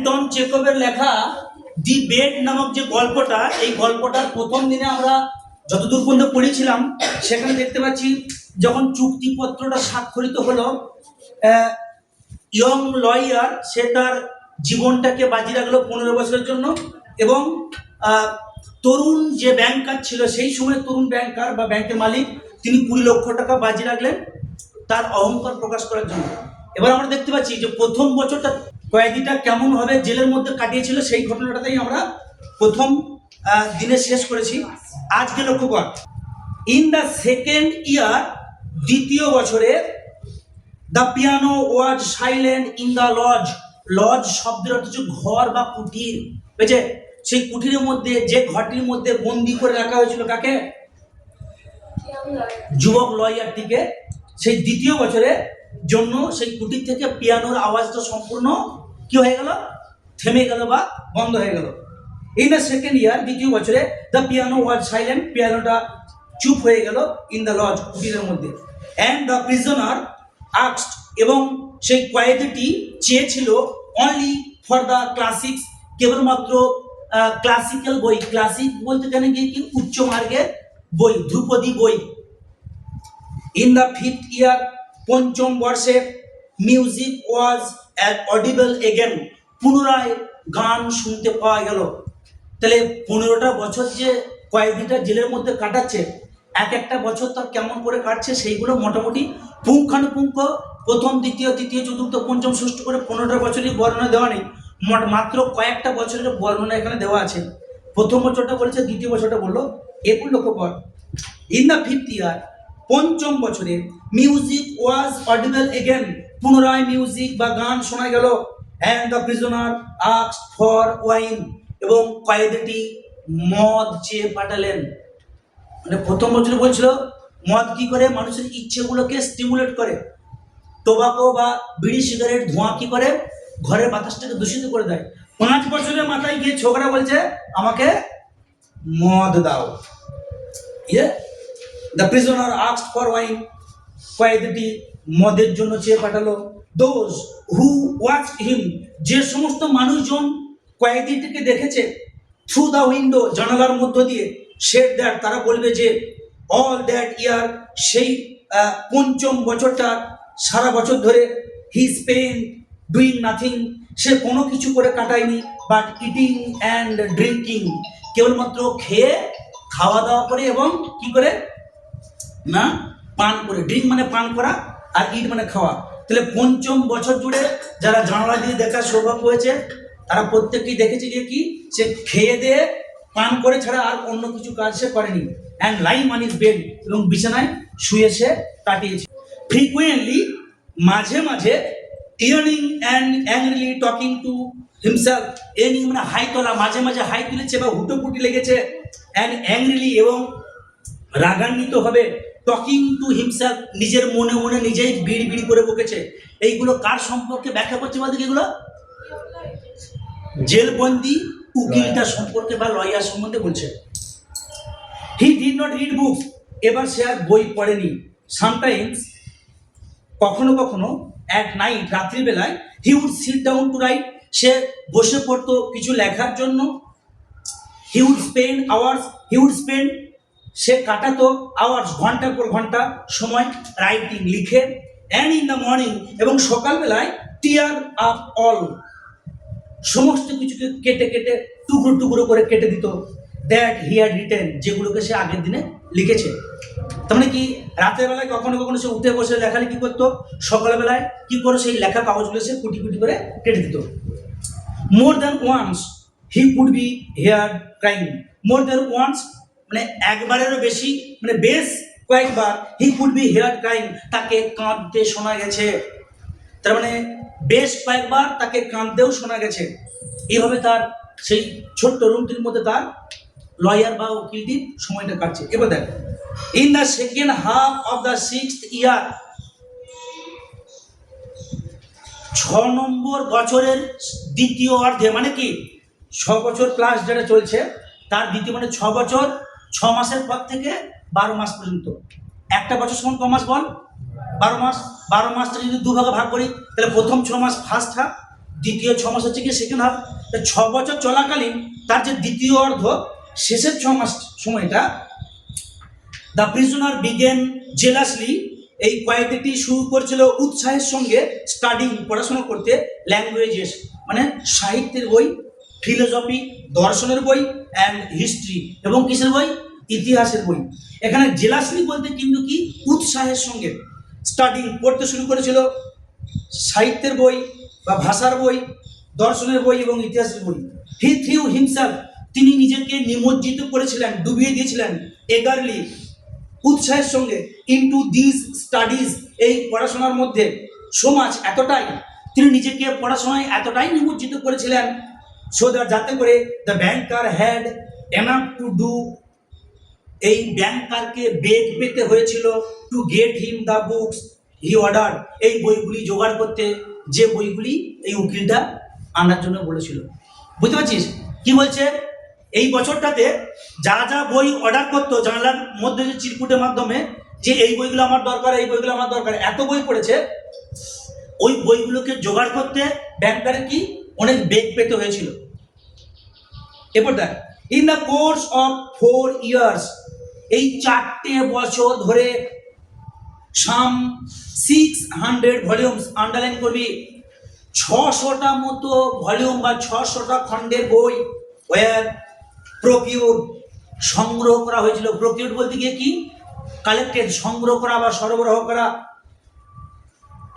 Anton চেকভের লেখা the bed নামক যে গল্পটা, এই গল্পটার প্রথম দিনে আমরা যতদূর পর্যন্ত পড়েছিলাম সেখানে দেখতে পাচ্ছি যখন চুক্তিপত্রটা স্বাক্ষরিত হলো, ইয়ং লয়ার সে তার জীবনটাকে বাজি রাখলো 15 বছরের জন্য, এবং তরুণ যে ব্যাংকার ছিল সেই সময় তরুণ ব্যাংকার বা ব্যাংকের মালিক তিনি 20 লক্ষ টাকা বাজি রাখলেন তার অহংকার প্রকাশ করার জন্য। এবার আমরা দেখতে পাচ্ছি যে প্রথম বছরটা কয়েদিটা কেমন ভাবে জেলের মধ্যে কাটিয়েছিল সেই ঘটনাটাতেই আমরা প্রথম দিনে শেষ করেছি। আজকে লক্ষ্য কর, ইন দ্য সেকেন্ড ইয়ার, দ্বিতীয় বছরে, the piano was silent in the lodge. Lodge শব্দের অর্থ হচ্ছে ঘর বা কুটির, বুঝেছে? সেই কুটিরের মধ্যে, যে ঘরটির মধ্যে বন্দি করে রাখা হয়েছিল কাকে? যুবক লয়ারটিকে। সেই দ্বিতীয় বছরের জন্য সেই কুটির থেকে পিয়ানোর আওয়াজটা সম্পূর্ণ কি হয়ে গেল? থেমে গেল বা বন্ধ হয়ে গেল। ইন দ্য সেকেন্ড ইয়ার, দ্বিতীয় বছরে, দ্য পিয়ানো ওয়াজ সাইলেন্ট, পিয়ানোটা চুপ হয়ে গেল ইন দ্য লজ, কুটিরের মধ্যে। অ্যান্ড দ্য প্রিজনার আস্কড, এবং সেই কয়েদিটি চেয়েছিল অনলি ফর দ্য ক্লাসিক্স, কেবলমাত্র ক্লাসিক্যাল বই। ক্লাসিক বলতে জানে গিয়ে কি? উচ্চ মার্গের বই, ধ্রুপদী বই। ইন দ্য ফিফথ ইয়ার, পঞ্চম বর্ষে, মিউজিক ওয়াজ অডিবল এগেন, পুনরায় গান শুনতে পাওয়া গেল। তাহলে 15টা বছর যে কয়েদিটা জেলের মধ্যে কাটাচ্ছে, এক একটা বছর তার কেমন করে কাটছে সেইগুলো মোটামুটি পুঙ্খানুপুঙ্খ প্রথম, দ্বিতীয়, তৃতীয়, চতুর্থ, পঞ্চম, ষষ্ঠ করে 15টা বছরই বর্ণনা দেওয়া নেই, মাত্র কয়েকটা বছরের বর্ণনা এখানে দেওয়া আছে। প্রথম বছরটা বলেছে, দ্বিতীয় বছরটা বললো। এরপর লক্ষ্য কর, ইন দ্য ফিফথ ইয়ার, পঞ্চম বছরে, মিউজিক ওয়াজ অডিবল এগেন, পুনরায় মিউজিক বা গান শোনা গেল। And the prisoner asked for wine, এবং কয়েদিটি মদ চেয়ে পাঠালেন। মানে প্রথম বছরে বলছিল মদ কি করে? মানুষের ইচ্ছেগুলোকে স্টিমুলেট করে। টোবাকো বা বিড়ি সিগারেট ধোঁয়া কি করে? ঘরের বাতাসটাকে দূষিত করে দেয়। 5 বছরের মাথায় গিয়ে ছোকরা বলছে আমাকে মদ দাও। The prisoner asked for wine, কয়েদিটি মদের জন্য চেয়ে পাঠালো। দোজ হু ওয়াচ হিম, যে সমস্ত মানুষজন কয়েদিটিকে দেখেছে, থ্রু দ্য উইন্ডো, জানালার মধ্য দিয়ে, সেড দ্যাট, তারা বলবে যে অল দ্যাট ইয়ার, সেই পঞ্চম বছরটা সারা বছর ধরে, হি স্পেন্ড ডুইং নাথিং, সে কোনো কিছু করে কাটায়নি, বাট ইটিং অ্যান্ড ড্রিঙ্কিং, কেবলমাত্র খেয়ে, খাওয়া দাওয়া করে এবং কি করে না পান করে। ড্রিঙ্ক মানে পান করা, আর ইট মানে খাওয়া। তাহলে পঞ্চম বছর জুড়ে যারা জানালা দিয়ে দেখার সৌভাগ্য হয়েছে তারা প্রত্যেকেই দেখেছে যে কি সে খেয়ে দিয়ে পান করে ছাড়া আর অন্য কিছু কাজ সে করেনি। And lie on his bed, এবং বিছানায় শুয়ে সে কাটিয়েছে। ফ্রিকুয়েন্টলি, মাঝে মাঝে, earning and angrily talking to himself, earning মানে হাই তোলা, মাঝে মাঝে হাই তুলেছে বা হুটোপুটি লেগেছে। অ্যান্ড অ্যাংরিলি, এবং রাগান্বিত হবে। টকিং টু হিমসেলফ, নিজের মনে মনে নিজেই বিড় বিড় করে বকেছে। এইগুলো কার সম্পর্কে ব্যাখ্যা করছে বলতে? এগুলো জেলবন্দি উকিলটা সম্পর্কে বা লয়ার সম্বন্ধে বলছে। He did not read books, এবার সে আর বই পড়েনি। সামটাইমস, কখনো কখনো, অ্যাট নাইট, রাত্রিবেলায়, he would sit down to write, সে বসে পড়তো কিছু লেখার জন্য। হি উড স্পেন্ড আওয়ার্স, সে কাটাতো আওয়ার্স, ঘন্টার পর ঘন্টা সময় রাইটিং, লিখে। অ্যান্ড ইন দ্য মর্নিং, এবং সকালবেলায়, টিয়ার আপ অল, সমস্ত কিছুকে কেটে কেটে টুকরো টুকরো করে কেটে দিত। দ্যাট হি হ্যাড রিটেন, যেগুলোকে সে আগের দিনে লিখেছে। তার মানে কি, রাতের বেলায় কখনো কখনো সে উঠে বসে লেখালেখি করতো, সকালবেলায় কি করে সেই লেখা কাগজগুলো সে কুটি কুটি করে কেটে দিত। More than once he could be heard crying, more than once মানে একবারেরও বেশি, মানে বেশ কয়েকবার, he could be heard crying, তাকে কাঁদতে শোনা গেছে। তার মানে বেশ কয়েকবার তাকে কাঁদতেও শোনা গেছে। এইভাবে তার সেই ছোট্ট রুমটির মধ্যে তার লয়ার বা উকিলটির সময়টা কাটছে। এবার দেখ, in the second half of the 6th ইয়ার, 6 নম্বর বছরের দ্বিতীয় অর্ধে, মানে কি 6 বছর প্লাস যেটা চলছে তার দ্বিতীয়, মানে 6 বছর 6 মাসের পর থেকে 12 মাস পর্যন্ত। একটা বছর সমান ক মাস বল? 12 মাস। 12 মাসটা যদি 2 ভাগে ভাগ করি তাহলে প্রথম 6 মাস ফার্স্ট হাফ, দ্বিতীয় 6 মাস হচ্ছে কি সেকেন্ড হাফ। 6 বছর চলাকালীন তার যে দ্বিতীয় অর্ধ, শেষের 6 মাস সময়টা, দ্য প্রিজনার বিগেন জেলাসলি, এই কয়েদিটি শুরু করেছিল উৎসাহের সঙ্গে স্টাডিং, পড়াশোনা করতে, ল্যাঙ্গুয়েজেস মানে সাহিত্যের বই, ফিলোসফি দর্শনের বই, অ্যান্ড হিস্ট্রি এবং কিসের বই, ইতিহাসের বই। এখানে জেলাসলি বলতে কিন্তু কি উৎসাহের সঙ্গে, স্টাডিং পড়তে শুরু করেছিল সাহিত্যের বই বা ভাষার বই, দর্শনের বই এবং ইতিহাসের বই। হি থ্রিউ হিমসেলফ, তিনি নিজেকে নিমজ্জিত করেছিলেন, ডুবিয়ে দিয়েছিলেন, এগারলি উৎসাহের সঙ্গে, ইনটু দিস স্টাডিজ, এই পড়াশোনার মধ্যে, সমাজ এতটাই তিনি নিজেকে পড়াশোনায় এতটাই নিমজ্জিত করেছিলেন, সো দ্যাট যাতে করে the banker had enough to do, এই ব্যাংকারকে বেগ পেতে হয়েছিল, to get him the books he order, এই বইগুলি জোগাড় করতে, যে বইগুলি এই উকিলটা আনার জন্য বলেছিল। বুঝতে পারছিস কি বলছে? এই বছরটাতে যা যা বই অর্ডার করতো জানলার মধ্যে যে চিরকুটের মাধ্যমে, যে এই বইগুলো আমার দরকার, এই বইগুলো আমার দরকার, এত বই পড়েছে, ওই বইগুলোকে জোগাড় করতে ব্যাংকারের কি অনেক বেগ পেতে হয়েছিল। এরপর দেখ, in the course of 4 years, এই 4টে বছর ধরে, সাম 600 ভলিউমস, আন্ডারলাইন করবি, 600টা মতো ভলিউম বা 600টা খণ্ডের বই, ওয়ার প্রকিউর, সংগ্রহ করা হয়েছিল। প্রকিউর বলতে গিয়ে কি, কালেক্টেড, সংগ্রহ করা বা সরবরাহ করা,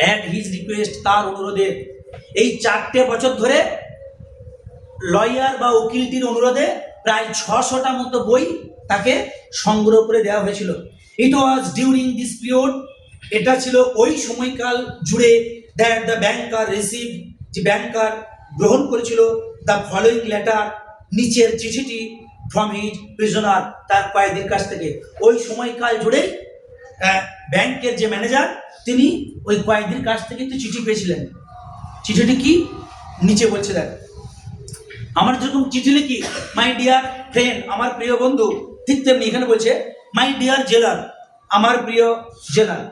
অ্যাট হিজ রিকোয়েস্ট, তার অনুরোধে। এই 4টে বছর ধরে লয়ার বা উকিলটির অনুরোধে প্রায় 600টা মতো বই তাকে সংগ্রহ করে দেওয়া হয়েছিল। ইট ওয়াজ ডিউরিং দিস পিরিয়ড, এটা ছিল ওই সময়কাল জুড়ে, দ্যাট দ্য ব্যাংকার রিসিভ, যে ব্যাংকার গ্রহণ করেছিল, দ্য ফলোয়িং লেটার, নিচের চিঠিটি, ফ্রম হিজ প্রিজনার, তার কয়েদির কাছ থেকে। ওই সময়কাল জুড়ে ব্যাংকের যে ম্যানেজার, তিনি ওই কয়েদির কাছ থেকে একটি চিঠি পেয়েছিলেন। চিঠিটি কি নিচে বলছে দেখ, আমার যেরকম চিঠি লিখি মাই ডিয়ার ফ্রেন্ড, আমার প্রিয় বন্ধু, ঠিক তেমনি এখানে বলছে মাই ডিয়ার জেলার, আমার প্রিয় jailer,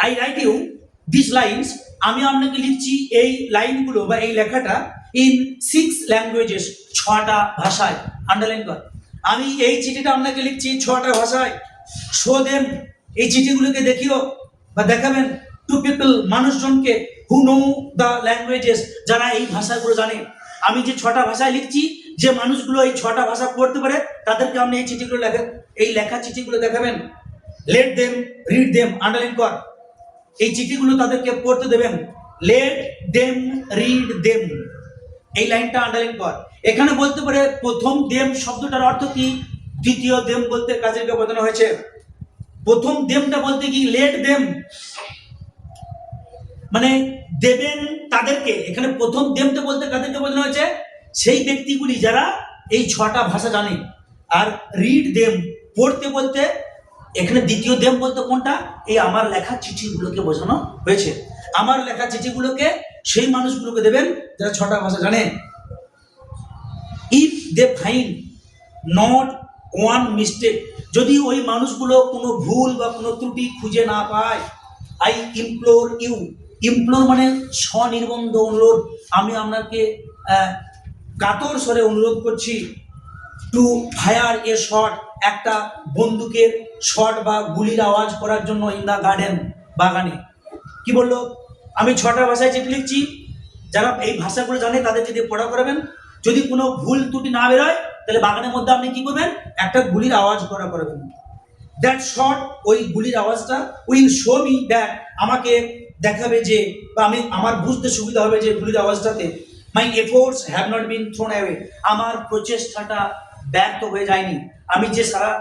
I write you this lines, আমি আপনাকে লিখছি এই লাইনগুলো বা এই লেখাটা, ইন 6 ল্যাঙ্গুয়েজেস, 6টা ভাষায়, আন্ডারলাইন কর। আমি এই চিঠিটা আপনাকে লিখছি 6টা ভাষায়। শো দেম, এই চিঠিগুলোকে দেখিও বা দেখাবেন, টু পিপল, মানুষজনকে, হু নো দ্য ল্যাঙ্গুয়েজেস, যারা এই ভাষাগুলো জানে। আমি যে 6টা ভাষায় লিখছি, যে মানুষগুলো এই 6টা ভাষা পড়তে পারে, তাদেরকে আপনি এই চিঠিগুলো এই লেখা চিঠিগুলো দেখাবেন। Let them read them, underline কর, এই চিঠিগুলো তাদেরকে পড়তে দেবেন। লেট দেম রিড দেম, এই লাইনটা আন্ডারলাইন কর। এখানে বলতে পারে প্রথম দেম শব্দটার অর্থ কি, দ্বিতীয় দেম বলতে কাজেরকে বোঝানো হয়েছে। প্রথম দেমটা বলতে কি, লেট দেম মানে দেবেন তাদেরকে। এখানে প্রথম দেমটা বলতে কাদেরকে বোঝানো হয়েছে, সেই ব্যক্তিগুলি যারা এই 6টা ভাষা জানে। আর রিড দেম পড়তে বলতে, এখানে দ্বিতীয় দেম বলতে কোনটা, এই আমার লেখা চিঠিগুলোকে বোঝানো হয়েছে। আমার লেখা চিঠিগুলোকে সেই মানুষগুলোকে দেবেন যারা 6টা ভাষা জানে। If they find not one mistake, যদি ওই মানুষগুলো কোনো ভুল বা কোনো ত্রুটি খুঁজে না পায়, আই ইমপ্লোর ইউ, ইমপ্লোর মানে স্বনির্বন্ধ অনুরোধ, আমি আপনাকে কাতর স্বরে অনুরোধ করছি, টু ফায়ার এ শট, একটা বন্দুকের শট বা গুলির আওয়াজ করার জন্য, ইন দ্য গার্ডেন, বাগানে। কি বললো, আমি 6টা ভাষায় চিঠি লিখছি, যারা এই ভাষাগুলো জানে তাদেরকে দিয়ে পড়া করাবেন। যদি কোনো ভুল ত্রুটি না বেরোয়, তাহলে বাগানের মধ্যে আপনি কি করবেন, একটা গুলির আওয়াজ করাবেন। দ্যাট শট, ওই গুলির আওয়াজটা, উইল শো মি দ্যাট, আমাকে দেখাবে যে, বা আমার বুঝতে সুবিধা হবে যে গুলির আওয়াজটাতে, my efforts have not been thrown away, আমার প্রচেষ্টাটা ব্যর্থ হয়ে যায়নি। আমি যে সারা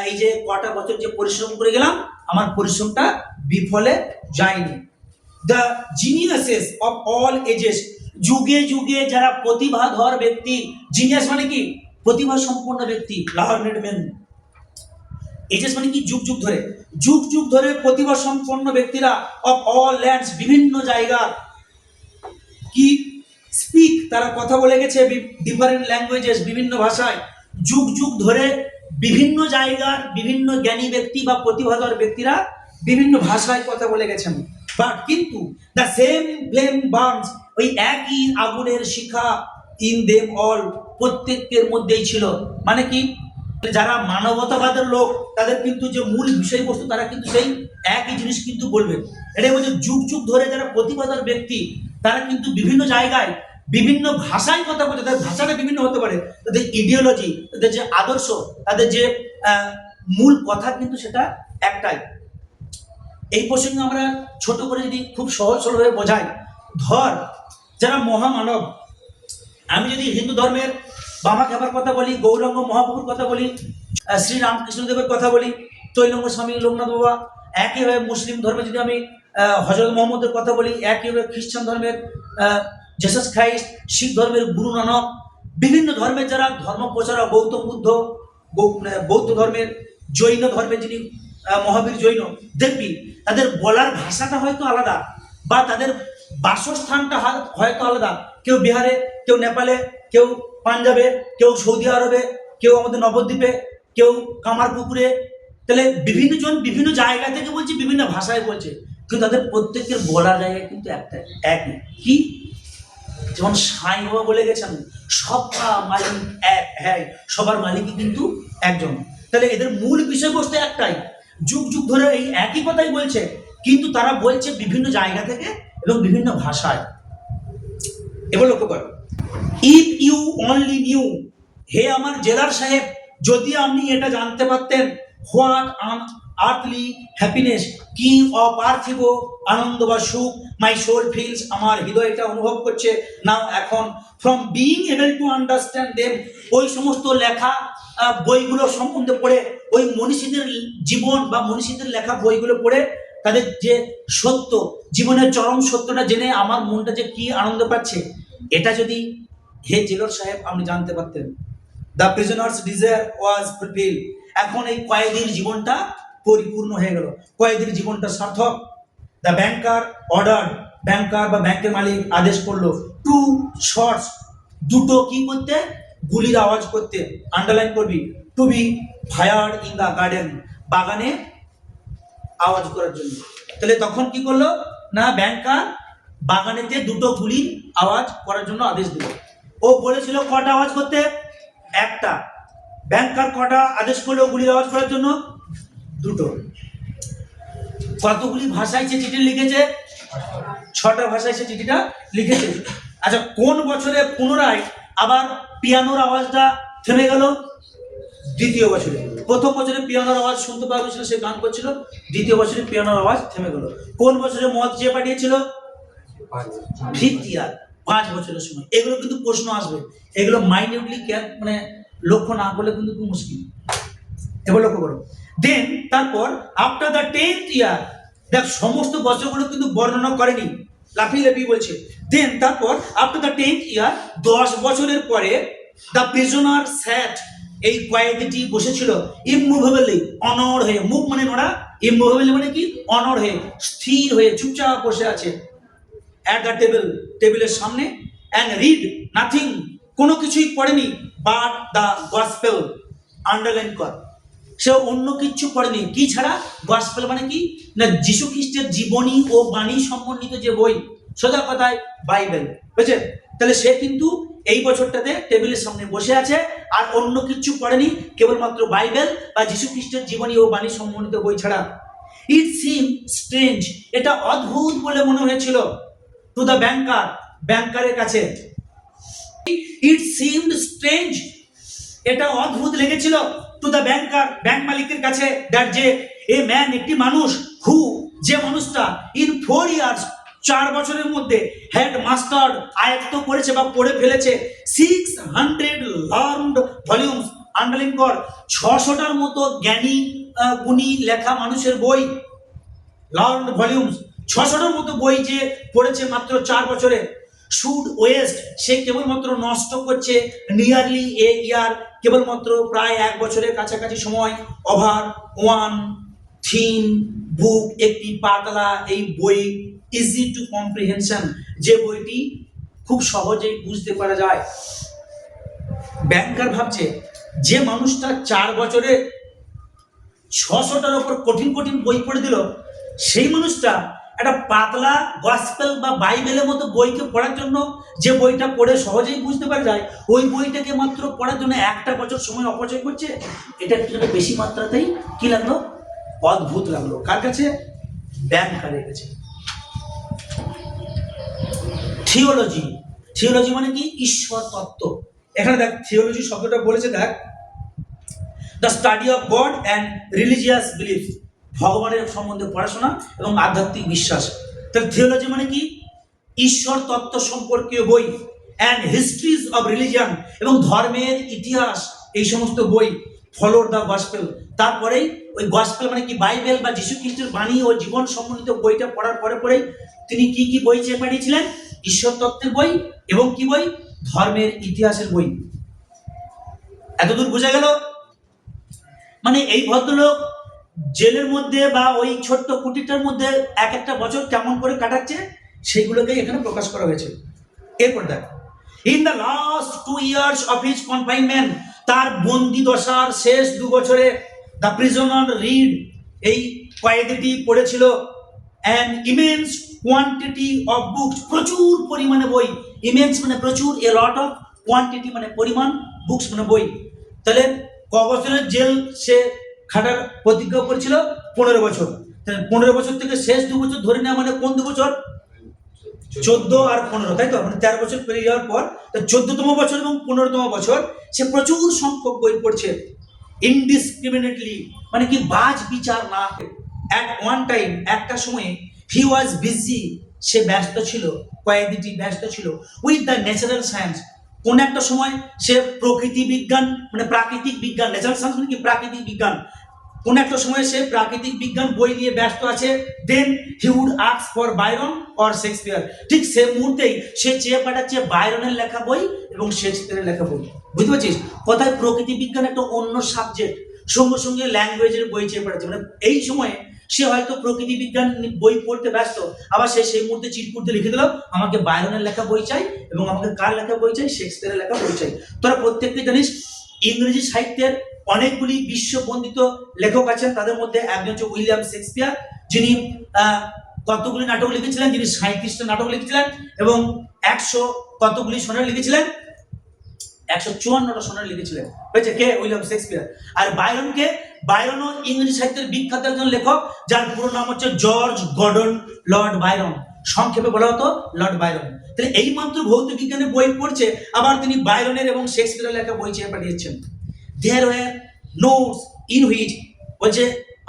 এই যে কটা বছর যে পরিশ্রম করে গেলাম, আমার পরিশ্রমটা বিফলে যায়নি। দ্য জিনিয়াসেস অফ অল এজেস, যুগে যুগে যারা প্রতিভাধর ব্যক্তি, জিনিয়াস মানে কি প্রতিভা সম্পন্ন ব্যক্তি, লার্নেড মেন, এজেস মানে কি যুগ যুগ ধরে, যুগ যুগ ধরে প্রতিভা সম্পন্ন ব্যক্তিরা, অফ অল ল্যান্ডস, বিভিন্ন জায়গা, কি স্পিক, তারা কথা বলে গেছে, ডিফারেন্ট ল্যাঙ্গুয়েজেস, বিভিন্ন ভাষায়, যুগ যুগ ধরে বিভিন্ন জায়গার বিভিন্ন জ্ঞানী ব্যক্তি বা প্রতিভাধর ব্যক্তিরা বিভিন্ন ভাষায় কথা বলে গেছেন। বাট কিন্তু দ্য সেম ফ্লেম বার্নস, ওই একই আগুনের শিখা ইন দেম অল, প্রত্যেকের মধ্যেই ছিল। মানে কি, যারা মানবতাবাদের লোক তাদের কিন্তু যে মূল বিষয়বস্তু তারা কিন্তু সেই একই জিনিস কিন্তু বলবে। এটাই বলছে যুগ যুগ ধরে যারা প্রতিবাদের ব্যক্তি তারা কিন্তু বিভিন্ন জায়গায় বিভিন্ন ভাষায় কথা বলছে, তাদের ভাষাটা বিভিন্ন হতে পারে, তাদের ইডিওলজি, তাদের যে আদর্শ, তাদের যে মূল কথা কিন্তু সেটা একটাই। এই প্রসঙ্গে আমরা ছোট করে যদি খুব সহজ সরলভাবে বোঝাই, ধর যারা মহামানব, আমি যদি হিন্দু ধর্মের বামা খেপার কথা বলি, গৌরাঙ্গ মহাপ্রভুর কথা বলি, শ্রী রামকৃষ্ণদেবের কথা বলি, তৈলঙ্গ স্বামী লোকনাথ বাবা, একইভাবে মুসলিম ধর্মে যদি আমি হজরত মোহাম্মদের কথা বলি, একইভাবে খ্রিস্টান ধর্মের জেসাস খ্রাইস্ট, শিখ ধর্মের গুরু নানক, বিভিন্ন ধর্মের যারা ধর্ম প্রচারক, গৌতম বুদ্ধ, বৌদ্ধ ধর্মের, জৈন ধর্মের যিনি মহাবীর জৈন, দেখবি তাদের বলার ভাষাটা হয়তো আলাদা, বা তাদের বাসস্থানটা হয়তো আলাদা। কেউ বিহারে, কেউ নেপালে, কেউ পাঞ্জাবে, কেউ সৌদি আরবে, কেউ আমাদের নবদ্বীপে, কেউ কামারপুকুরে। তাহলে বিভিন্ন জন বিভিন্ন জায়গা থেকে বলছে, বিভিন্ন ভাষায় বলছে, কিন্তু তাদের প্রত্যেকের বলার জায়গা কিন্তু একটাই, একই। কি? যেমন সাই বাবা বলে গেছেন, সবকা মালিক এক, হ্যাঁ, সবার মালিকই কিন্তু একজন। তাহলে এদের মূল বিষয়বস্তু একটাই, যুগ যুগ ধরে এই একই কথাই বলছে, কিন্তু তারা বলছে বিভিন্ন জায়গা থেকে এবং বিভিন্ন ভাষায়। এবার লক্ষ্য করো, ইফ ইউ অনলি নিউ, হে আমার জেলার সাহেব, যদি আপনি এটা জানতে পারতেন, হোয়াট আর্থলি হ্যাপিনেস, কি অপার্থিব আনন্দ বা সুখ, মাই সোল ফিলস, আমার হৃদয়টা অনুভব করছে নাও এখন, from being able to understand them, ওই সমস্ত লেখা বইগুলো সম্বন্ধে পড়ে, ওই মনীষীদের জীবন বা মনীষীদের লেখা বইগুলো পড়ে তাদের যে সত্য, জীবনের চরম সত্যটা জেনে আমার মনটা যে কি আনন্দ পাচ্ছে, এটা যদি হে জেলর সাহেব আপনি জানতে পারতেন। The prisoners desire was fulfil, এখন এই কয়েদির জীবনটা পরিপূর্ণ হয়ে গেল, কয়েদির জীবনটা সার্থক। দ্য ব্যাংকার অর্ডার, ব্যাংকার বা ব্যাংকের মালিক আদেশ করলো, টু শর্টস, দুটো কি করতে, গুলির আওয়াজ করতে, আন্ডারলাইন করবি, to be fired in the garden, বাগানে আওয়াজ করার জন্য। তাহলে তখন কি করলো না, ব্যাংকার বাগানেতে দুটো গুলির আওয়াজ করার জন্য আদেশ দিল। ও বলেছিল কটা আওয়াজ করতে, একটা। ব্যাংকার কটা আদেশ করলো গুলির আওয়াজ করার জন্য, দুটো। কতগুলি ভাষায় সে চিঠি লিখেছে, 6টা ভাষায় সে চিঠিটা লিখেছে। আচ্ছা, কোন বছরে পুনরায় আবার পিয়ানোর আওয়াজটা থেমে গেল? দ্বিতীয় বছরে। প্রথম বছরে পিয়ানোর আওয়াজ শুনতে পাওয়া গেছিল, সে গান করছিল, দ্বিতীয় বছরে পিয়ানোর আওয়াজ থেমে গেল। কোন বছরে মদ চেয়ে পাঠিয়েছিল? 5th ইয়ার, 5 বছরের সময়। এগুলো কিন্তু প্রশ্ন আসবে, এগুলো মাইনিউটলি মানে লক্ষ্য না করলে কিন্তু খুব মুশকিল। এবার লক্ষ্য করো, দেন তারপর আফটার দ্য 10th ইয়ার, দেখ সমস্ত বছরগুলো কিন্তু বর্ণনা করেনি, লাফিয়ে লাফিয়ে বলছে। দেন তারপর আফটার দ্য 10th ইয়ার, 10 বছরের পরে, দ্য প্রিজনার স্যাট, এই কয়েদিটি বসেছিল, ইমুভেবলি, অনড় হয়ে, মুভ মানে নড়া, ইমুভেবলি মানে কি, অনড় হয়ে, স্থির হয়ে চুপচাপ বসে আছে। অ্যাট দ্য টেবিল, টেবিলের সামনে, অ্যান্ড রিড নাথিং, কোনো কিছুই পড়েনি, বাট দ্য গসপেল, আন্ডারলাইন কর, সে অন্য কিচ্ছু পড়েনি। কি ছাড়া? গসপেল মানে কি না, যীশু খ্রিস্টের জীবনী ও বাণী সম্বন্ধিত যে বই, সোজা কথায় বাইবেল, বুঝছে? তাহলে সে কিন্তু এই বছরটাতে টেবিলের সামনে বসে আছে, আর অন্য কিচ্ছু পড়েনি, কেবলমাত্র বাইবেল বা যীশু খ্রিস্টের জীবনী ও বাণী সম্বন্ধিত বই ছাড়া। ইট সিম স্ট্রেঞ্জ, এটা অদ্ভুত বলে মনে হয়েছিল, টু দ্য ব্যাংকার, ব্যাংকারের কাছে। ইট সিমড স্ট্রেঞ্জ, এটা অদ্ভুত লেগেছিল, টু দ্য ব্যাংকার, ব্যাংক মালিকের কাছে, দ্যাট যে এ ম্যান, একটি মানুষ, হু, যে মানুষটা, ইন 4 ইয়ার্স, 4 বছরের মধ্যে, হ্যাড মাস্টার্ড, আয়ত্ত করেছে বা পড়ে ফেলেছে, 600 লার্নড ভলিউমস, আন্ডারলাইন কর, 600টার মতো জ্ঞানী গুণী লেখা মানুষের বই, লার্নড ভলিউমস, 600টার মতো বই যে পড়েছে মাত্র 4 বছরে। শুড ওয়েস্ট, সে কেবলমাত্র নষ্ট করছে, নিয়ারলি এ ইয়ার, কেবলমাত্র প্রায় 1 বছরের কাছাকাছি সময়, ওভার 1 থিন বুক, একটি পাতলা এই বই, ইজি টু কম্প্রিহেনশন, যে বইটি খুব সহজেই বুঝতে পারা যায়। ব্যাংকার ভাবছে, যে মানুষটা 4 বছরে 600টার ওপর কঠিন কঠিন বই পড়ে দিল, সেই মানুষটা একটা পাতলা গসপেল বা বাইবেলের মতো বইকে পড়ার জন্য, যে বইটা পড়ে সহজেই বুঝতে পারা যায়, ওই বইটাকে মাত্র পড়ার জন্য 1টা বছর সময় অপচয় করছে। এটা একটু বেশি মাত্রাতেই কি লাগলো, অদ্ভুত লাগলো। কার কাছে? ব্যাংকারের কাছে। থিওলজি, থিওলজি মানে কি? ঈশ্বর তত্ত্ব। এখানে দেখ থিওলজি শব্দটা বলেছে, দেখ the study of god and religious belief, ভগবানের সম্বন্ধে পড়াশোনা এবং আধ্যাত্মিক বিশ্বাস। তাহলে থিওলজি মানে কি? ঈশ্বর তত্ত্ব সম্পর্কীয় বই, অ্যান্ড হিস্ট্রিজ অফ রিলিজিয়ান, এবং ধর্মের ইতিহাস, এই সমস্ত বই। ফলোর দ্য গসপেল, তারপরেই ওই গসপেল মানে কি? বাইবেল বা যীশু খ্রিস্টের বাণী ও জীবন সম্বন্ধিত বইটা পড়ার পরে পরেই তিনি কি কি বই চেয়ে পাঠিয়েছিলেন? ঈশ্বর তত্ত্বের বই এবং কি বই? ধর্মের ইতিহাসের বই। এতদূর বোঝা গেল? মানে এই ভদ্রলোক জেলের মধ্যে বা ওই ছোট্ট কুটিরটার মধ্যে এক একটা বছর কেমন করে কাটাচ্ছে, সেইগুলোকেই এখানে প্রকাশ করা হয়েছে। এরপর দেখ, in the last 2 years of his confinement, তার বন্দি দশার শেষ 2 বছরে দ্য প্রিজনার রিড, এই কয়েদিটি পড়েছিল an immense quantity of books, প্রচুর পরিমাণে বই। ইমেন্স মানে প্রচুর, এ লট অফ, কোয়ান্টিটি মানে পরিমাণ, বুকস মানে বই। তাহলে ক বছরের জেল সে খাটার প্রতিজ্ঞা করেছিল? 15 বছর। তাহলে 15 বছর থেকে শেষ 2 বছর ধরে নেওয়া মানে কোন 2 বছর? 14 আর 15, তাই তো? মানে 13 বছর পেরিয়ে যাওয়ার পর 14তম বছর এবং 15তম বছর সে প্রচুর সংখ্যক বই পড়ছে, ইনডিসক্রিমিনেটলি, মানে কি? বাজ বিচার না করে। অ্যাট ওয়ান টাইম, একটা সময়ে, হি ওয়াজ বিজি, সে ব্যস্ত ছিল, কয়েদিটি ব্যস্ত ছিল, উইথ দ্য ন্যাচারাল সায়েন্স, কোন একটা সময় সে প্রকৃতি বিজ্ঞান মানে প্রাকৃতিক বিজ্ঞান, ন্যাচারাল সায়েন্স মানে কি? প্রাকৃতিক বিজ্ঞান। কোন একটা সময় সে প্রাকৃতিক বিজ্ঞান বই নিয়ে ব্যস্ত আছে। Then he would ask for Byron or Shakespeare, ঠিক সে মুহূর্তেই সে চেয়ে পাঠাচ্ছে বায়রনের লেখা বই এবং শেক্সপিয়ারের লেখা বই। বুঝতে পারছিস? কোথায় প্রকৃতি বিজ্ঞান একটা অন্য সাবজেক্ট, সঙ্গে সঙ্গে ল্যাঙ্গুয়েজের বই চেয়ে পাঠাচ্ছে। মানে এই সময়ে সে হয়তো প্রকৃতি বিজ্ঞান বই পড়তে ব্যস্ত, আবার সে সেই মুহূর্তে চিটকুটতে লিখে দিল আমাকে বায়রনের লেখা বই চাই এবং আমাকে কার লেখা বই চাই? শেক্সপিয়ারের লেখা বই চাই। তোরা প্রত্যেককে জানিস ইংরেজি সাহিত্যের অনেকগুলি বিশ্ববন্দিত লেখক আছেন, তাদের মধ্যে একজন হচ্ছে উইলিয়াম শেক্সপিয়ার, যিনি কতগুলি নাটক লিখেছিলেন, যিনি 37টা নাটক লিখেছিলেন এবং 100 কতগুলি সনেট লিখেছিলেন? 154টা সনেট লিখেছিলেন। হয়েছে কে? William Shakespeare. আর বায়রনকে? বায়রনও ইংরেজি সাহিত্যের বিখ্যাত একজন লেখক, যার পুরো নাম হচ্ছে জর্জ গর্ডন লর্ড বায়রন, সংক্ষেপে বলা হতো লর্ড বায়রন। তাহলে এই মাত্র ভৌত বিজ্ঞানের বই পড়ছে, আবার তিনি বায়রনের এবং শেক্সপিয়ারের লেখা বই চেয়ে পাঠিয়েছেন। There were notes in which, বলছে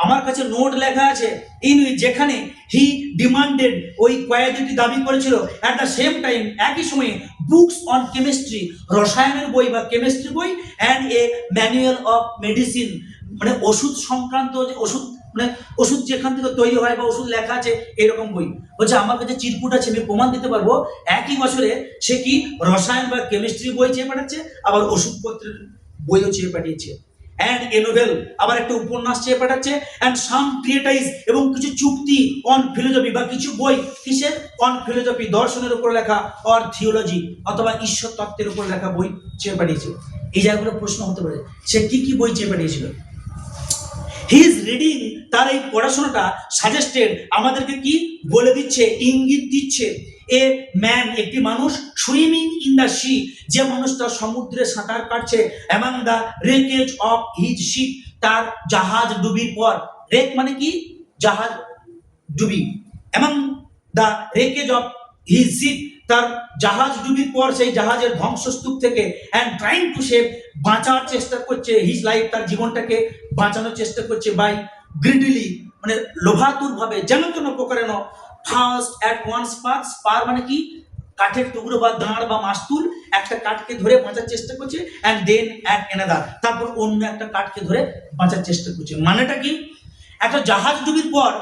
আমার কাছে নোট লেখা আছে, ইন হুইচ, যেখানে হি ডিমান্ডেড, ওই কয়েদিটি দাবি করেছিল, অ্যাট দ্য সেম টাইম, একই সময়ে, বুকস অন কেমিস্ট্রি, রসায়নের বই বা কেমিস্ট্রি বই, and a manual of medicine, মানে ওষুধ সংক্রান্ত, যে ওষুধ মানে ওষুধ যেখান থেকে তৈরি হয় বা ওষুধ লেখা আছে এরকম বই। বলছে আমার কাছে চিরকুট আছে, আমি প্রমাণ দিতে পারবো একই বছরে সে কি রসায়ন বা কেমিস্ট্রি বই চেয়ে পাঠাচ্ছে, আবার ওষুধপত্রের বইও চেয়ে পাঠিয়েছে। অ্যান্ড এ নোভেল, আবার একটা উপন্যাস চেয়ে পাঠাচ্ছে, অ্যান্ড সাম ট্রিয়েটাইজ, এবং কিছু চুক্তি, অন ফিলোসফি, বা কিছু বই, কিসের? অন ফিলোসফি, দর্শনের উপর লেখা, অর থিওলজি, অথবা ঈশ্বর তত্ত্বের উপর লেখা বই চেয়ে পাঠিয়েছে। এই জায়গাগুলো প্রশ্ন হতে পারে, সে কি কি বই চেয়ে পাঠিয়েছিল? হিজ রিডিং, তার এই পড়াশোনাটা সাজেস্টেড, আমাদেরকে কি বলে দিচ্ছে? ইঙ্গিত দিচ্ছে। এ ম্যান, একটি মানুষ, সুইমিং ইন দ্য সি, যে মানুষটা সমুদ্রে সাঁতার কাটছে, among the wreckage of his ship, তার জাহাজ ডুবির পর। রেক মানে কি? জাহাজ ডুবি। Among the wreckage of his ship, তার জাহাজ ডুবির পর সেই জাহাজের ধ্বংসস্তূপ থেকে, অ্যান্ড ট্রাইং টু সেভ, বাঁচার চেষ্টা করছে, হিজ লাইফ, তার জীবনটাকে বাঁচানোর চেষ্টা করছে, বাই গ্রিডিলি, মানে লোভাতুর ভাবে, যেন কোনো প্রকারে ন, first at one spare, spare মানে কি? কাঠের টুকরো বা দাঁড় বা মাস্তুল, একটা কাঠকে ধরে বাঁচার চেষ্টা করছে, অ্যান্ড দেন অ্যাট অ্যানাদার, তারপর অন্য একটা কাঠকে ধরে বাঁচার চেষ্টা করছে। মানেটা কি? একটা জাহাজ ডুবির পর,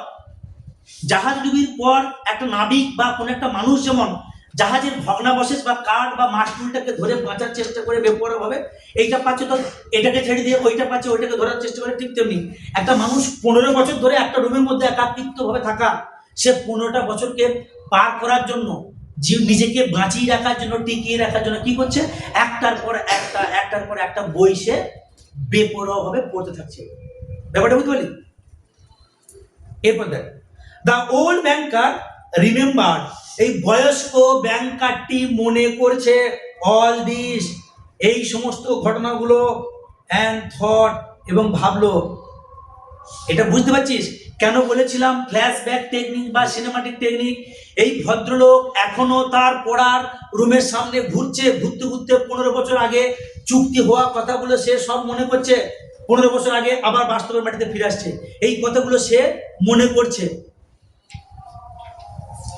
জাহাজ ডুবির পর একটা নাবিক বা কোনো একটা মানুষ যেমন জাহাজের ভগ্নাবশেষ বা কাঠ বা মাস্তুলটাকে ধরে বাঁচার চেষ্টা করে বেপরোয়া ভাবে, এইটা পাচ্ছে তো এটাকে ছেড়ে দিয়ে ওইটা পাচ্ছে ওইটাকে ধরার চেষ্টা করে, ঠিক তেমনি একটা মানুষ 15 বছর ধরে একটা রুমের মধ্যে একাকিত্ব ভাবে থাকা, সে 15টা বছরকে পার করার জন্য, নিজেকে বাঁচিয়ে রাখার জন্য, টিকিয়ে রাখার জন্য কি করছে? একটার পর একটা, একটার পর একটা বই সে বেপরোয়া ভাবে পড়তে থাকছে। ব্যাপারটা বুঝতে পারলি? এরপর দেখ, দ্য ওল্ড ব্যাংকার রিমেম্বার, এই বয়স্ক ব্যাংকারটি মনে করছে অল দিস, এই সমস্ত ঘটনাগুলো, অ্যান্ড থট, এবং ভাবলো। এটা বুঝতে পারছিস কেন বলেছিলাম ফ্ল্যাশব্যাক টেকনিক বা সিনেমাটিক টেকনিক? এই ভদ্রলোক এখনো তার পড়ার রুমের সামনে ঘুরছে, ঘুরতে ঘুরতে 15 বছর আগে চুক্তি হওয়া কথাগুলো সে সব মনে করছে। 15 বছর আগে আবার বাস্তবের মাটিতে ফিরে আসছে, এই কথাগুলো সে মনে করছে।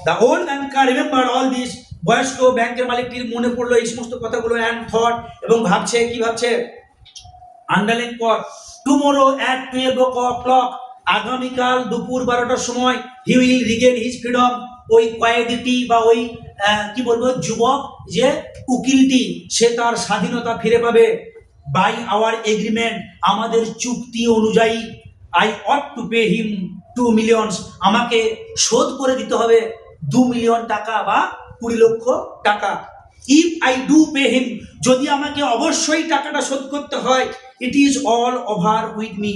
The old banker remember all this, বয়স্ক ব্যাংকের মালিকটির মনে পড়লো এই সমস্ত কথাগুলো, অ্যান্ড থট, এবং ভাবছে। কি ভাবছে? আন্ডারলাইন কর। টুমোরো অ্যাট 12 o'clock, আগামীকাল দুপুর 12টার সময়, he will regain his freedom, ওই কয়েদিটি বা ওই কি বলবো যুবক যে উকিলটি, সে তার স্বাধীনতা ফিরে পাবে। বাই আওয়ার এগ্রিমেন্ট, আমাদের চুক্তি অনুযায়ী, I ought to pay him 2 million, আমাকে শোধ করে দিতে হবে 2 মিলিয়ন টাকা বা 20 লক্ষ টাকা। ইফ আই ডু পে হিম, যদি আমাকে অবশ্যই টাকাটা শোধ করতে হয়, it is all over with me,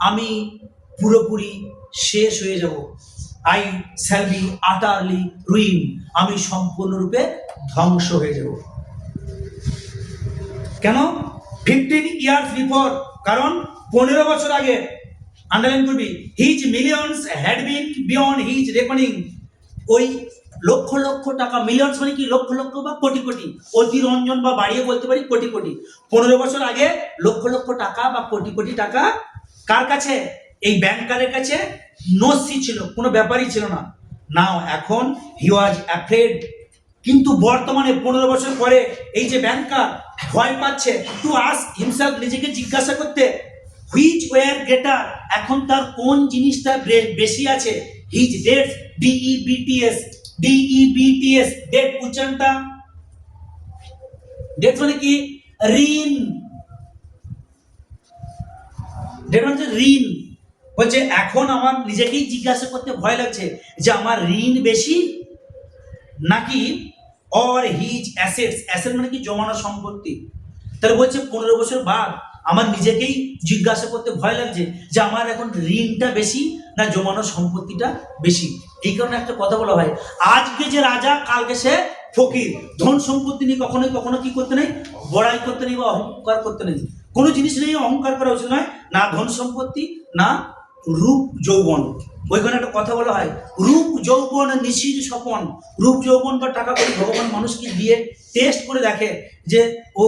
আমি পুরোপুরি শেষ হয়ে যাব। আই শ্যাল বি আটারলি রুইন, আমি সম্পূর্ণরূপে ধ্বংস হয়ে যাব। কেন? 15 years বিফোর, কারণ 15 বছর আগে, আন্ডারলাইন করবি, his millions had been beyond his reckoning, ওই লক্ষ লক্ষ টাকা, মিলিয়নস মানে কি লক্ষ লক্ষ বা কোটি কোটি, অতিরঞ্জন বা বাড়িয়ে বলতে পারি কোটি কোটি। 15 বছর আগে লক্ষ লক্ষ টাকা বা কোটি কোটি টাকা কার কাছে? এই ব্যাংকারের কাছে নসি ছিল, কোনো ব্যাপারই ছিল না। নাও এখন হি ওয়াজ অ্যাফ্রেড, কিন্তু বর্তমানে 15 বছর পরে এই যে ব্যাংকার ভয় পাচ্ছে টু আস্ক হিমসেলফ, নিজেকে জিজ্ঞাসা করতে, হুইচ ওয়ার গ্রেটার, এখন তার কোন জিনিসটা বেশি আছে? হিজ ডেটস, ডিইবিটিএস, ডিইবিটিএস, ডেট উচ্চারণটা, ডেট মানে কি? ঋণ। ডেট মানে ঋণ। বলছে এখন আমার নিজেকেই জিজ্ঞাসা করতে ভয় লাগছে যে আমার ঋণ বেশি নাকি অর হিজ অ্যাসেটস, অ্যাসেট মানে কি? জমানো সম্পত্তি। তাহলে বলছে 15 বছর বাদ আমার নিজেকেই জিজ্ঞাসা করতে ভয় লাগছে যে আমার এখন ঋণটা বেশি না জমানো সম্পত্তিটা বেশি। এই কারণে একটা কথা বলা হয়, আজকে যে রাজা কালকে সে ফকির। ধন সম্পত্তি নিয়ে কখনোই কখনো কি করতে নেই? বড়াই করতে নেই বা অহংকার করতে নেই। কোনো জিনিস নিয়ে অহংকার করা উচিত নয়, না ধন সম্পত্তি, না রূপ যৌবন। ওইখানে একটা কথা বলা হয়, রূপ যৌবন নিশির স্বপন। রূপ যৌবন বা টাকা করি ভগবান মানুষকে দিয়ে টেস্ট করে দেখে যে ও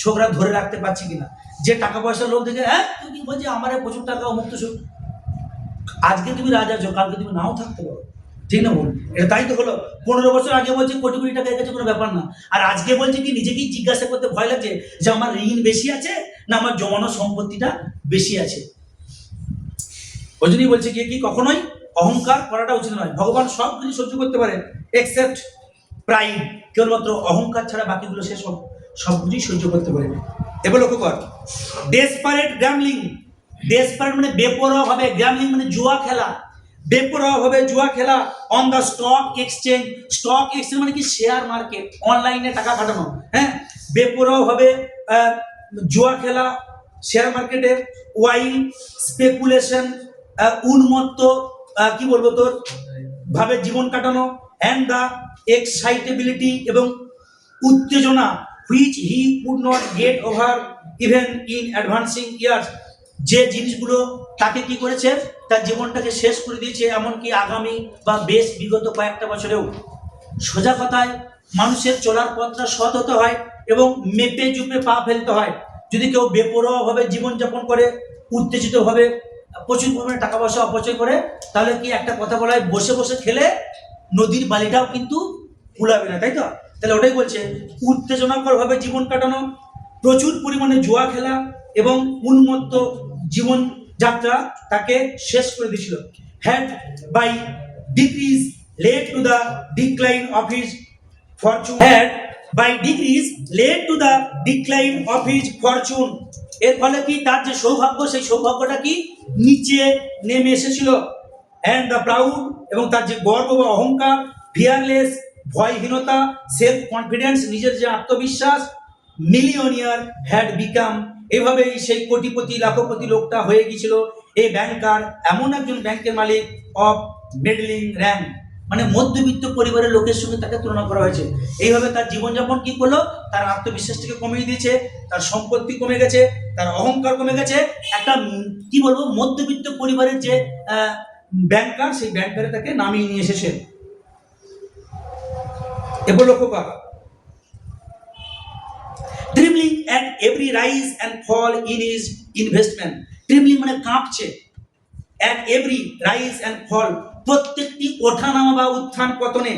ছোকরা ধরে রাখতে পারছে কিনা। যে টাকা পয়সার লোক দেখে, হ্যাঁ তুই কি বলছি আমার প্রচুর টাকা, অমুক্ত সুখ। আজকে তুমি রাজা আছো, কালকে তুমি নাও থাকতে পারো, ঠিক না বল? এটা তাই তো হলো। 15 বছর আগে বলছে কোটি কোটি টাকা কাছে কোনো ব্যাপার না, আর আজকে বলছে কি নিজেকেই জিজ্ঞাসা করতে ভয় লাগছে যে আমার ঋণ বেশি আছে না আমার জমানো সম্পত্তিটা বেশি আছে। ওই জন্যই বলছে কি কখনোই অহংকার করাটা উচিত নয়। ভগবান সব কিছু সহ্য করতে পারে এক্সেপ্ট প্রাইড, কেবলমাত্র অহংকার ছাড়া বাকিগুলো সে সব কিছুই সহ্য করতে পারে। এবার লক্ষ্য কর, ডেসপারেট গ্যামলিং, ডেসপারেট মানে বেপরোয়া ভাবে, গ্যামলিং মানে জুয়া খেলা, বেপরোয়া ভাবে জুয়া খেলা on the stock exchange. Stock exchange মানে কি? শেয়ার মার্কেট, অনলাইনে টাকা খাটানো। হ্যাঁ, বেপরোয়া ভাবে জুয়া খেলা শেয়ার মার্কেটে, ওয়াইল স্পেকুলেশন, উন্মত্ত কি বলবো তোর ভাবে জীবন কাটানো, অ্যান্ড দ্য এক্সাইটেবিলিটি, এবং উত্তেজনা, which he could not get over even in advancing years, যে জিনিসগুলো তাকে কি করেছে? তার জীবনটাকে শেষ করে দিয়েছে, এমনকি আগামী বা বেশ বিগত কয়েকটা বছরেও। সোজা কথায় মানুষের চলার পথটা সৎ হতে হয় এবং মেপে চুপে পা ফেলতে হয়। যদি কেউ বেপরোয়াভাবে জীবনযাপন করে, উত্তেজিতভাবে প্রচুর পরিমাণে টাকা পয়সা অপচয় করে, তাহলে কি একটা কথা বলা হয়, বসে বসে খেলে নদীর বালিটাও কিন্তু কুলাবে না, তাই তো? তাহলে ওটাই বলছে, উত্তেজনাকরভাবে জীবন কাটানো, প্রচুর পরিমাণে জুয়া খেলা এবং উন্মত্ত জীবন যাত্রা তাকে শেষ করে দিয়েছিল। Had by degrees led to the decline of his fortune, had by degrees led to the decline of his fortune. এর ফলে কি তার যে সৌভাগ্য, সেই সৌভাগ্যটা কি নিচে নেমে এসেছিল। অ্যান্ড দ্য প্রাউড, এবং তার যে গর্ব বা অহংকার, ফিয়ারলেস ভয়হীনতা, সেলফ কনফিডেন্স, নিজের যে আত্মবিশ্বাস, মিলিয়নিয়ার হ্যাড বিকাম, এভাবেই সেই কোটিপতি লাখপতি লোকটা হয়ে গিয়েছিল। এ ব্যাংকার এমন একজন ব্যাংকের মালিক অফ মিডলিং র্যাঙ্ক, মানে মধ্যবিত্ত পরিবারের লোকের সঙ্গে তাকে তুলনা করা হয়েছে। এইভাবে তার জীবনযাপন কি করলো, তার আত্মবিশ্বাসটাকে কমিয়ে দিয়েছে, তার সম্পত্তি কমে গেছে, তার অহংকার কমে গেছে। একটা কি বলবো, মধ্যবিত্ত পরিবারের যে ব্যাংকার, সেই ব্যাংকারে তাকে নামিয়ে নিয়ে এসেছে। এবার লক্ষ্য কর, trembling at every rise and fall in his investment. Trembling মানে কাঁপছে, at every rise and fall, প্রত্যেকটি ওঠানামা বা উত্থান পতনে,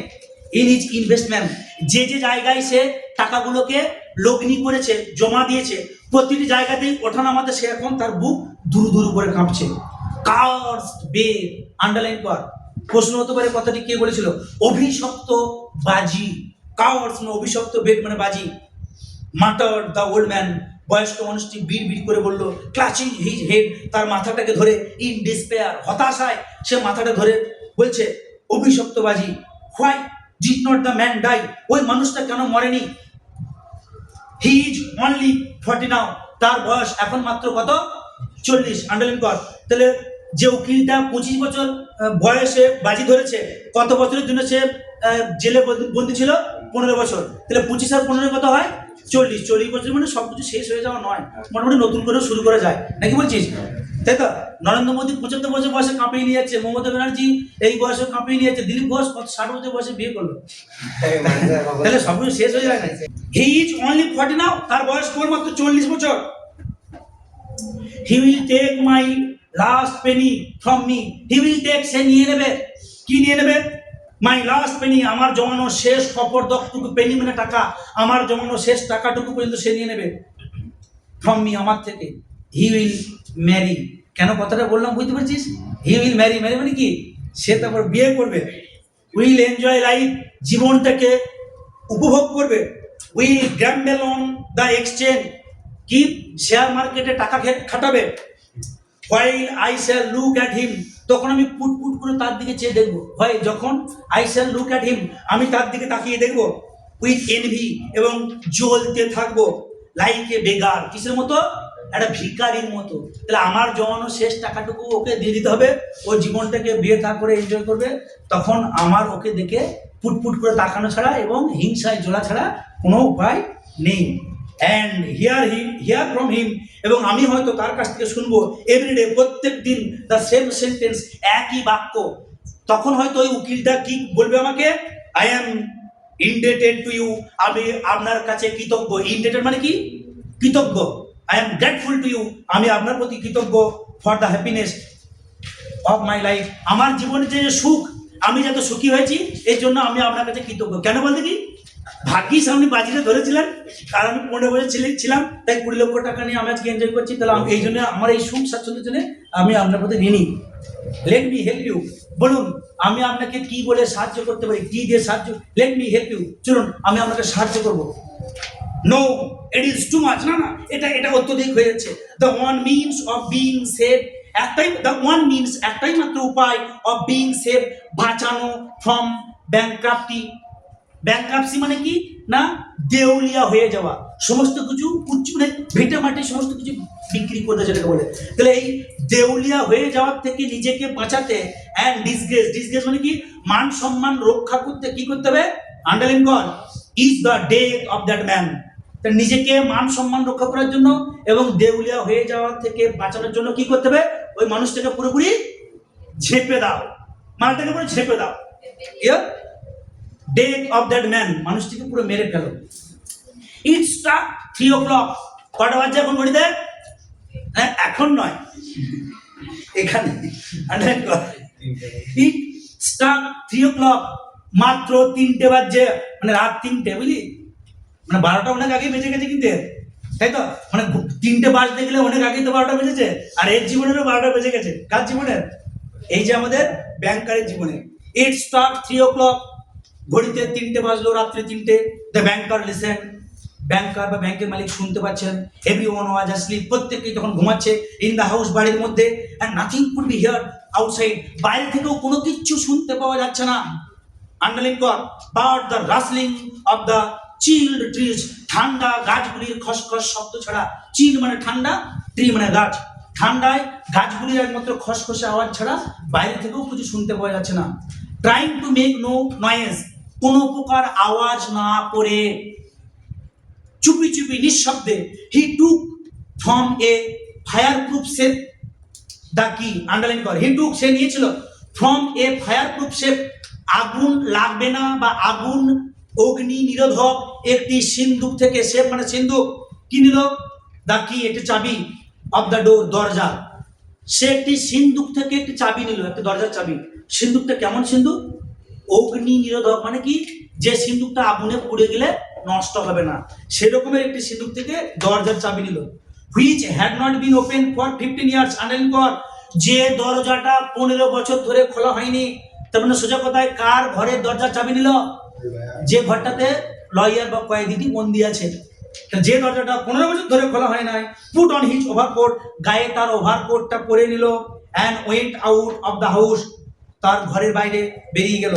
ইন হিজ ইনভেস্টমেন্ট, যে যে জায়গায় সে টাকাগুলোকে লগ্নি করেছে, জমা দিয়েছে, প্রতিটি জায়গাতেই ওঠানামাতে সে এখন তার বুক দুরু দুরু করে কাঁপছে। কার্স বে, আন্ডারলাইন কর, প্রশ্ন হতে পারে কথাটি কে বলেছিল, অভিশপ্ত বাজি। কার্স মানে অভিশপ্ত, বেদ মানে বাজি। মাটার দ্য ওল্ড ম্যান, বয়স্ক মানুষটি বিড় বিড় করে বলল, ক্লাচিং হিজ হেড, তার মাথাটাকে ধরে, ইন ডিসপেয়ার, হতাশায় সে মাথাটা ধরে বলছে, অভিশপ্তবাজি। Why did not the man die, ওই মানুষটা কেন মরেনি? হি ইজ অনলি 40 নাও, তার বয়স এখন মাত্র কত? 40। আন্ডারলাইন কর। তাহলে যে উকিলটা 25 বছর বয়সে বাজি ধরেছে, কত বছরের জন্য সে জেলে বন্দী ছিল? 15 বছর। তাহলে 25 আর 15 কত হয়? 40। 40 বছর মানে সবকিছু শেষ হয়ে যাওয়া নয়, মোটামুটি নতুন করে শুরু করা যায়, নাকি বলছিস? তাই তো? নরেন্দ্র মোদী 75 বছর বয়সে কাঁপিয়ে নিয়ে যাচ্ছে, মমতা ব্যানার্জি এই বয়সে কাঁপিয়ে নিয়ে যাচ্ছে, দিলীপ ঘোষ কত 60 বছর বয়সে বিয়ে করলো। তাহলে সবকিছু শেষ হয়ে যায় না? হি ইজ অনলি 40 নাও, তার বয়স মাত্র 40 বছর। He will take my last penny from me, he will take, সে নিয়ে নেবে। কি নিয়ে নেবে? মাই লাস্ট পেনি, আমার জমানো শেষ কপরদকটুকু, পেনি মানে টাকা, আমার জমানো শেষ টাকাটুকু পর্যন্ত সে নিয়ে নেবে, ফ্রম মি, আমার থেকে। হি উইল ম্যারি, কেন কথাটা বললাম বুঝতে পারছিস? হি উইল ম্যারি, ম্যারি মানে কি? সে তারপর বিয়ে করবে। উইল এনজয় লাইফ, জীবনটাকে উপভোগ করবে। Will gamble on the exchange, কি শেয়ার মার্কেটে টাকা খাটাবে। While I shall look at him, তখন আমি পুট পুট করে তার দিকে চেয়ে দেখবো। হয় যখন আই শ্যাল লুক অ্যাট হিম, আমি তার দিকে তাকিয়ে দেখবো। উইথ এনভি, এবং জ্বলতে থাকবো। লাইক এ বেগার, কিসের মতো? একটা ভিখারির মতো। তাহলে আমার জমানো শেষ টাকাটুকু ওকে দিয়ে দিতে হবে, ও জীবনটাকে বিয়ে থা করে এনজয় করবে। তখন আমার ওকে দেখে পুটপুট করে তাকানো ছাড়া এবং হিংসায় জ্বলা ছাড়া কোনো উপায় নেই। অ্যান্ড হিয়ার ফ্রম হিম, এবং আমি হয়তো তার কাছ থেকে শুনবো এভরিডে, প্রত্যেক দিন, দ্য সেম সেন্টেন্স, একই বাক্য। তখন হয়তো ওই উকিলটা কি বলবে আমাকে? I am indebted to you, আমি আপনার কাছে কৃতজ্ঞ। ইনডেটেড মানে কি? কৃতজ্ঞ। I am grateful to you, আমি আপনার প্রতি কৃতজ্ঞ। For the happiness of my life, আমার জীবনের যে সুখ, আমি যত সুখী হয়েছি এর জন্য আমি আপনার কাছে কৃতজ্ঞ। কেন বলতে কি? ভাগ্যিস আপনি বাজিটা ধরেছিলেন, আর আমি 15 বছর ছিলাম, তাই 20 লক্ষ টাকা নিয়ে আমি আজকে এনজয় করছি। তাহলে আমি এই জন্য, আমার এই সুখ স্বাচ্ছন্দ্যের জন্য আমি আপনার প্রতি ঋণী। লেট মি হেল্প ইউ, বলুন আমি আপনাকে কি বলে সাহায্য করতে পারি? কি দিয়ে সাহায্য? লেট মি হেল্প ইউ, চলুন আমি আপনাকে সাহায্য করবো। No it is too much, না না, এটা অত্যধিক হয়ে যাচ্ছে। The one means of being save, একটাই মাত্র উপায় অফ বিং সেভ, বাঁচানো, ফ্রম ব্যাংক্রাফটি। ব্যাংক্রাপসি মানে কি? না, দেউলিয়া হয়ে যাওয়া, সমস্ত কিছু মানে ভেটে মাটি সমস্ত কিছু বিক্রি করতে, যেটাকে বলে। তাহলে এই দেউলিয়া হয়ে যাওয়ার থেকে নিজেকে বাঁচাতে, অ্যান্ড ডিসগ্রেস, ডিসগ্রেস মানে কি? মান সম্মান রক্ষা করতে কি করতে হবে? আন্ডারলাইন কর, is the death of that man. তা নিজেকে মান সম্মান রক্ষা করার জন্য এবং দেউলিয়া হয়ে যাওয়ার থেকে বাঁচানোর জন্য কি করতে হবে? ওই মানুষটাকে পুরোপুরি ঝেপে দাও, মালটাকে পুরো ঝেপে দাও। ডেথ অফ দ্যাট ম্যান, মানুষটিকে পুরো মেরে ফেলো। ইট স্ট্রাক 3 o'clock, কটা বাজছে এখন ঘড়িতে? হ্যাঁ, এখন নয়, এখানে। ইট স্ট্রাক 3 o'clock, মাত্র 3টে বাজছে, মানে রাত 3টে, বুঝলি? মানে 12টা অনেক আগেই বেজে গেছে কিন্তু, তাই তো? মানে 3টে বাজতে গেলে অনেক আগেই তো 12টা বেজেছে। আর এর জীবনেরও 12টা বেজে গেছে। কার জীবনের? এই যে আমাদের ব্যাংকারের জীবনে। ইট স্ট্রাক 3 o'clock, ঘড়িতে 3টে বাজলো, রাত্রে 3টে। দ্য ব্যাংকার লিসেন, ব্যাংকার বা ব্যাংকের মালিক শুনতে পাচ্ছেন। এভরিওয়ান ওয়াজ অ্যাসলিপ, প্রত্যেকেই তখন ঘুমাচ্ছে। ইন দ্য হাউস, বাড়ির মধ্যে। And nothing could be here outside, বাইরে থেকেও কোনো কিচ্ছু শুনতে পাওয়া যাচ্ছে না। আন্ডারলাইন কর, but the rustling of the chilled trees, ঠান্ডা গাছগুলির খসখস শব্দ ছাড়া। চিল মানে ঠান্ডা, ট্রি মানে গাছ, ঠান্ডায় গাছগুলির একমাত্র খসখসে আওয়াজ ছাড়া বাইরে থেকেও কিছু শুনতে পাওয়া যাচ্ছে না। Trying to make no noise, কোনো প্রকার আওয়াজ না করে চুপি চুপি নিঃশব্দে he took from a fire proof safe the key, underline কর, হি টুক, সে নিয়েছিল from a fire proof safe, আগুন লাগবে না বা আগুন অগ্নি নিরোধক একটি সিন্দুক থেকে, সেফ মানে সিন্দুক, কি নিল, দা কি একটি চাবি, অফ দ্য ডোর দরজা, সে একটি সিন্দুক থেকে একটি চাবি নিল, একটা দরজার চাবি। সিন্দুকটা কেমন সিন্দুক? অগ্নি নিরোধক, মানে কি, যে সিন্দুকটা আগুনে পুড়ে গেলে নষ্ট হবে না, সেরকমের একটি সিন্দুক থেকে দরজার চাবি নিল। Which had not been open for 15 years, underline কর, যে দরজাটা 15 বছর ধরে খোলা হয়নি। তার মানে সোজা কথায় কার ঘরের দরজার চাবি নিল? যে ঘরটাতে লয়ার বা কয়েদিটি বন্দি আছে। যে দরজাটা 15 বছর ধরে খোলা হয় নাই, পুট অন হিজ ওভারকোট, গায়ে তার ওভারকোটটা পরে নিল, and went out of the house, তার ঘরের বাইরে বেরিয়ে গেল।